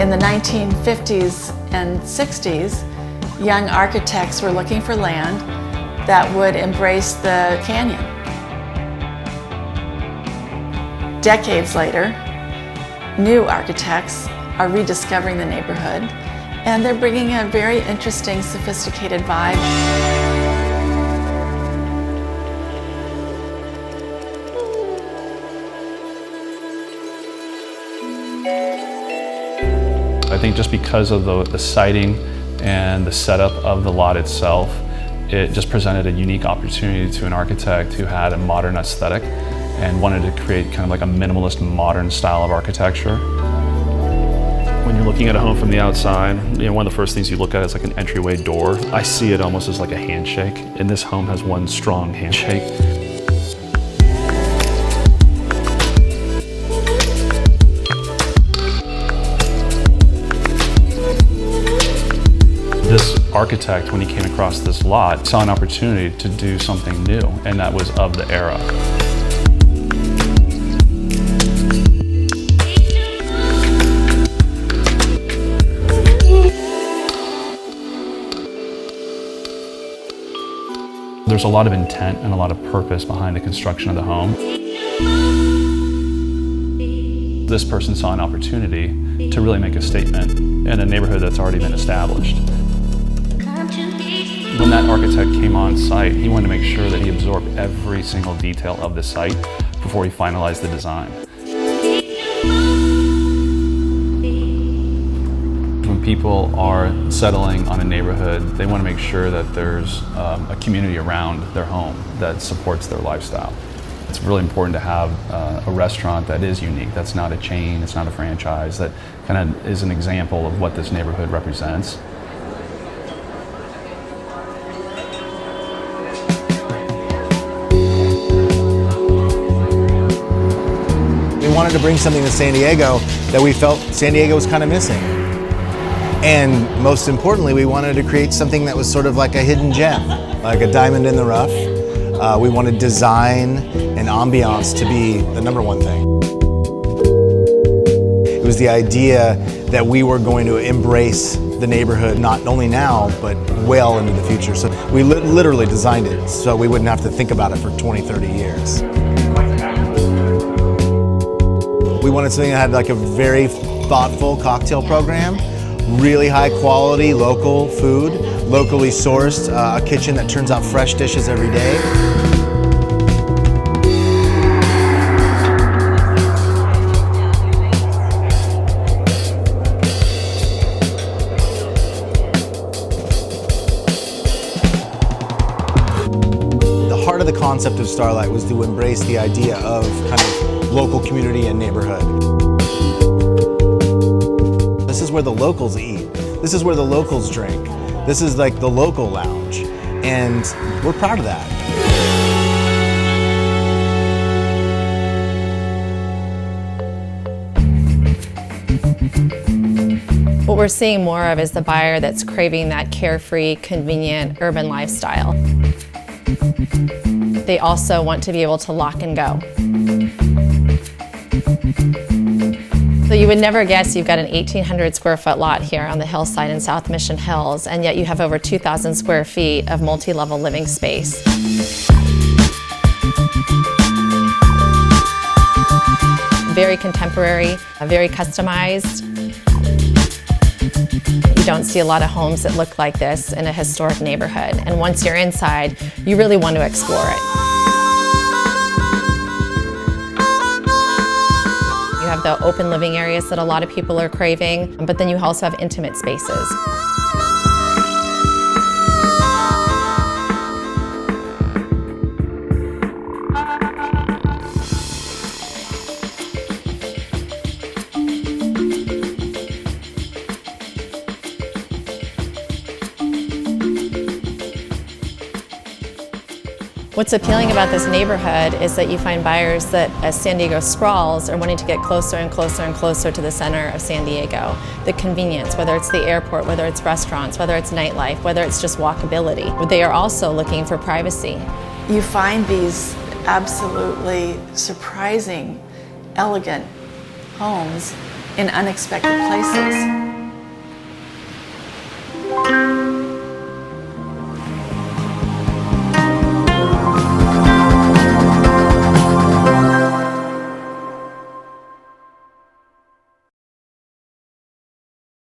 In the 1950s and 60s, young architects were looking for land that would embrace the canyon. Decades later, new architects are rediscovering the neighborhood, and they're bringing a very interesting, sophisticated vibe. I think just because of the siting and the setup of the lot itself, it just presented a unique opportunity to an architect who had a modern aesthetic and wanted to create kind of like a minimalist modern style of architecture. When you're looking at a home from the outside, one of the first things you look at is like an entryway door. I see it almost as like a handshake, and this home has one strong handshake. This architect, when he came across this lot, saw an opportunity to do something new, and that was of the era. There's a lot of intent and a lot of purpose behind the construction of the home. This person saw an opportunity to really make a statement in a neighborhood that's already been established. When that architect came on site, he wanted to make sure that he absorbed every single detail of the site before he finalized the design. When people are settling on a neighborhood, they want to make sure that there's a community around their home that supports their lifestyle. It's really important to have a restaurant that is unique, that's not a chain, it's not a franchise, that kind of is an example of what this neighborhood represents. We wanted to bring something to San Diego that we felt San Diego was kind of missing. And most importantly, we wanted to create something that was sort of like a hidden gem, like a diamond in the rough. We wanted design and ambiance to be the number one thing. It was the idea that we were going to embrace the neighborhood, not only now, but well into the future. So we literally designed it so we wouldn't have to think about it for 20, 30 years. We wanted something that had like a very thoughtful cocktail program, really high quality local food, locally sourced, a kitchen that turns out fresh dishes every day. The heart of the concept of Starlight was to embrace the idea of kind of local community and neighborhood. This is where the locals eat. This is where the locals drink. This is like the local lounge, and we're proud of that. What we're seeing more of is the buyer that's craving that carefree, convenient, urban lifestyle. They also want to be able to lock and go. So you would never guess you've got an 1,800 square foot lot here on the hillside in South Mission Hills, and yet you have over 2,000 square feet of multi-level living space. Very contemporary, very customized. You don't see a lot of homes that look like this in a historic neighborhood, and once you're inside, you really want to explore it. You have the open living areas that a lot of people are craving, but then you also have intimate spaces. What's appealing about this neighborhood is that you find buyers that, as San Diego sprawls, are wanting to get closer and closer and closer to the center of San Diego. The convenience, whether it's the airport, whether it's restaurants, whether it's nightlife, whether it's just walkability. But they are also looking for privacy. You find these absolutely surprising, elegant homes in unexpected places.